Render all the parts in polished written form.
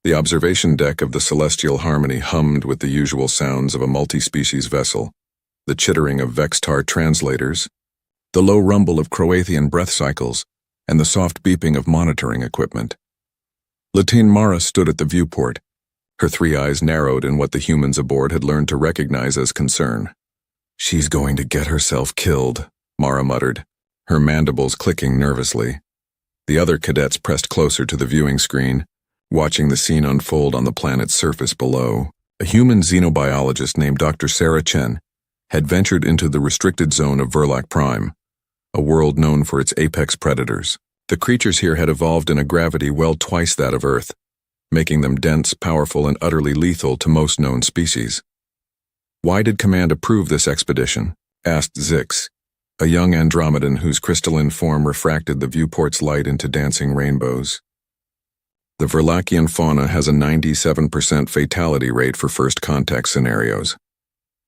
The observation deck of the Celestial Harmony hummed with the usual sounds of a multi-species vessel, the chittering of Vextar translators, the low rumble of Croatian breath cycles, and the soft beeping of monitoring equipment. Lieutenant Mara stood at the viewport, her three eyes narrowed in what the humans aboard had learned to recognize as concern. "She's going to get herself killed," Mara muttered, her mandibles clicking nervously. The other cadets pressed closer to the viewing screen, watching the scene unfold on the planet's surface below. A human xenobiologist named Dr. Sarah Chen had ventured into the restricted zone of Verlac Prime, a world known for its apex predators. The creatures here had evolved in a gravity well twice that of Earth, making them dense, powerful, and utterly lethal to most known species. "Why did Command approve this expedition?" asked Zix, a young Andromedan whose crystalline form refracted the viewport's light into dancing rainbows. "The Verlacian fauna has a 97% fatality rate for first contact scenarios."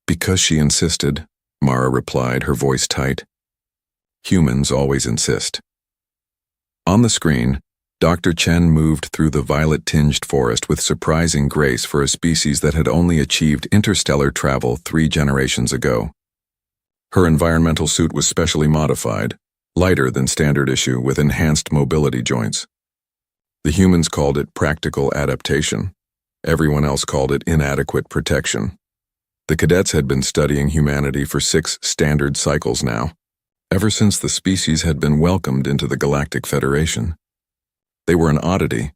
"Because she insisted," Mara replied, her voice tight. "Humans always insist." On the screen, Dr. Chen moved through the violet-tinged forest with surprising grace for a species that had only achieved interstellar travel 3 generations ago. Her environmental suit was specially modified, lighter than standard issue with enhanced mobility joints. The humans called it practical adaptation. Everyone else called it inadequate protection. The cadets had been studying humanity for 6 standard cycles now, ever since the species had been welcomed into the Galactic Federation. They were an oddity,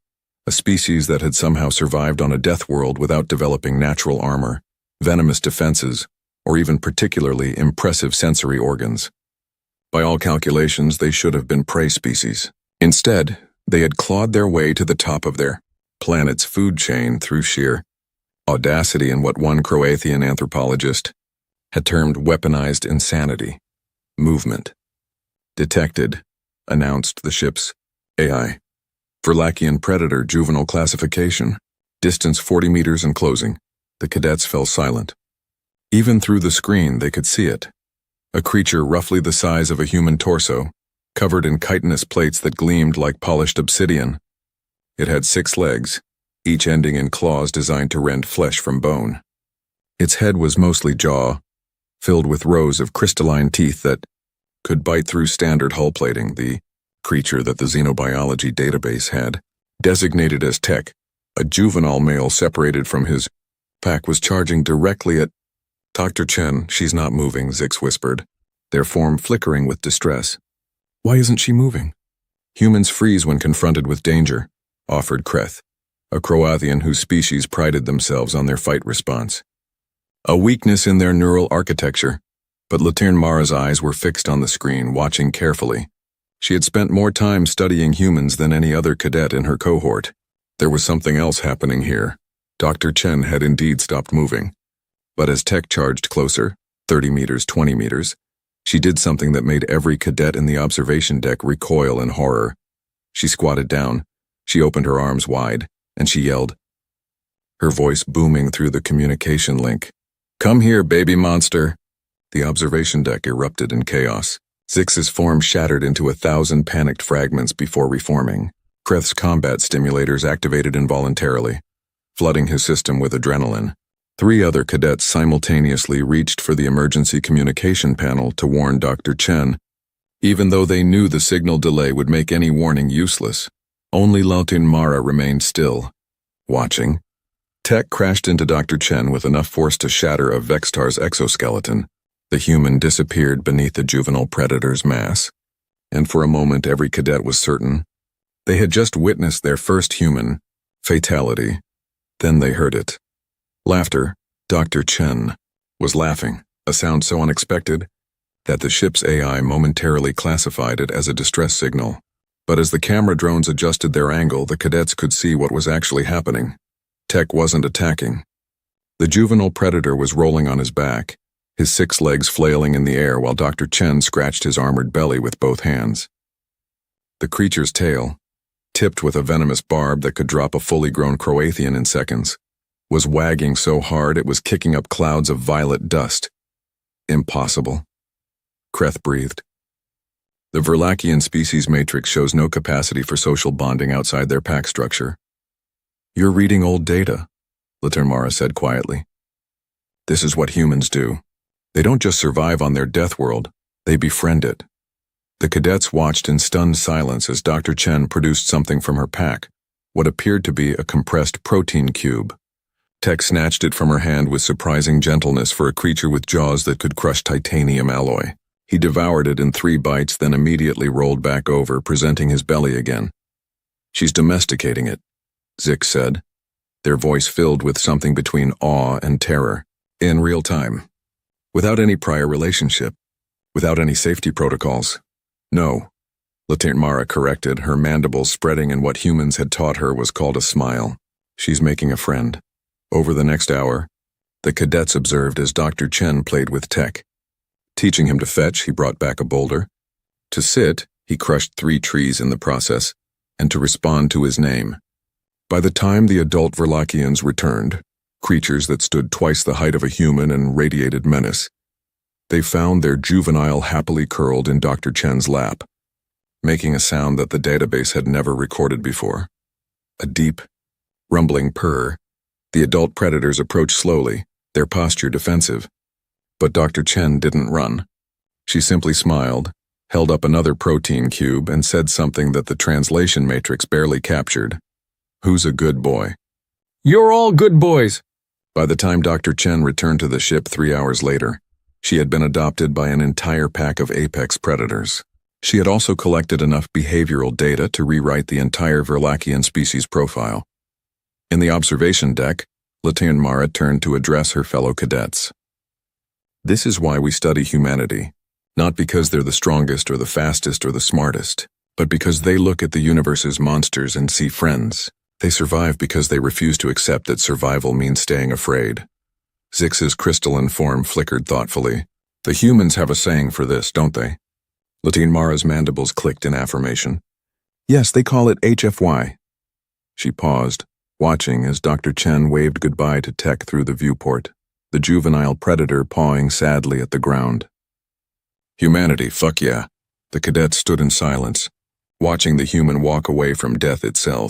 a species that had somehow survived on a death world without developing natural armor, venomous defenses, or even particularly impressive sensory organs. By all calculations, they should have been prey species. Instead, they had clawed their way to the top of their planet's food chain through sheer audacity and what one Croatian anthropologist had termed weaponized insanity. "Movement detected," announced the ship's AI. "Verlacian predator juvenile classification. Distance 40 meters and closing." The cadets fell silent. Even through the screen, they could see it. A creature roughly the size of a human torso, covered in chitinous plates that gleamed like polished obsidian. It had 6 legs, each ending in claws designed to rend flesh from bone. Its head was mostly jaw, filled with rows of crystalline teeth that could bite through standard hull plating. The creature that the xenobiology database had designated as Tech, a juvenile male separated from his pack, was charging directly at Dr. Chen. "She's not moving," Zix whispered, their form flickering with distress. "Why isn't she moving?" "Humans freeze when confronted with danger," offered Kreth, a Croatian whose species prided themselves on their fight response. "A weakness in their neural architecture," but Lieutenant Mara's eyes were fixed on the screen, watching carefully. She had spent more time studying humans than any other cadet in her cohort. There was something else happening here. Dr. Chen had indeed stopped moving. But as Tech charged closer, 30 meters, 20 meters, she did something that made every cadet in the observation deck recoil in horror. She squatted down, she opened her arms wide, and she yelled, her voice booming through the communication link. "Come here, baby monster!" The observation deck erupted in chaos. Zix's form shattered into 1,000 panicked fragments before reforming. Kreth's combat stimulators activated involuntarily, flooding his system with adrenaline. 3 other cadets simultaneously reached for the emergency communication panel to warn Dr. Chen, even though they knew the signal delay would make any warning useless. Only Lieutenant Mara remained still, watching. Tech crashed into Dr. Chen with enough force to shatter a Vextar's exoskeleton. The human disappeared beneath the juvenile predator's mass, and for a moment every cadet was certain they had just witnessed their first human fatality. Then they heard it. Laughter. Dr. Chen was laughing, a sound so unexpected that the ship's AI momentarily classified it as a distress signal. But as the camera drones adjusted their angle, the cadets could see what was actually happening. Tech wasn't attacking. The juvenile predator was rolling on his back, his 6 legs flailing in the air while Dr. Chen scratched his armored belly with both hands. The creature's tail, tipped with a venomous barb that could drop a fully grown Croatian in seconds, was wagging so hard it was kicking up clouds of violet dust. "Impossible," Kreth breathed. The Verlacian species matrix shows no capacity for social bonding outside their pack structure. You're reading old data, Latermara said quietly. This is what humans do. They don't just survive on their death world, they befriend it. The cadets watched in stunned silence as Dr. Chen produced something from her pack, what appeared to be a compressed protein cube. Tech snatched it from her hand with surprising gentleness for a creature with jaws that could crush titanium alloy. He devoured it in 3 bites, then immediately rolled back over, presenting his belly again. She's domesticating it, Zik said, their voice filled with something between awe and terror. In real time. Without any prior relationship. Without any safety protocols. No, Latermara corrected, her mandibles spreading in what humans had taught her was called a smile. She's making a friend. Over the next hour, the cadets observed as Dr. Chen played with Tech. Teaching him to fetch, he brought back a boulder. To sit, he crushed 3 trees in the process, and to respond to his name. By the time the adult Verlakians returned, creatures that stood twice the height of a human and radiated menace, they found their juvenile happily curled in Dr. Chen's lap, making a sound that the database had never recorded before. A deep, rumbling purr. The adult predators approached slowly, their posture defensive. But Dr. Chen didn't run. She simply smiled, held up another protein cube, and said something that the translation matrix barely captured. Who's a good boy? You're all good boys. By the time Dr. Chen returned to the ship 3 hours later, she had been adopted by an entire pack of apex predators. She had also collected enough behavioral data to rewrite the entire Verlakian species profile. In the observation deck, Latermara turned to address her fellow cadets. This is why we study humanity, not because they're the strongest or the fastest or the smartest, but because they look at the universe's monsters and see friends. They survive because they refuse to accept that survival means staying afraid. Zix's crystalline form flickered thoughtfully. The humans have a saying for this, don't they? Latermara's mandibles clicked in affirmation. Yes, they call it HFY. She paused, watching as Dr. Chen waved goodbye to Tech through the viewport, the juvenile predator pawing sadly at the ground. Humanity, fuck yeah. The cadets stood in silence, watching the human walk away from death itself.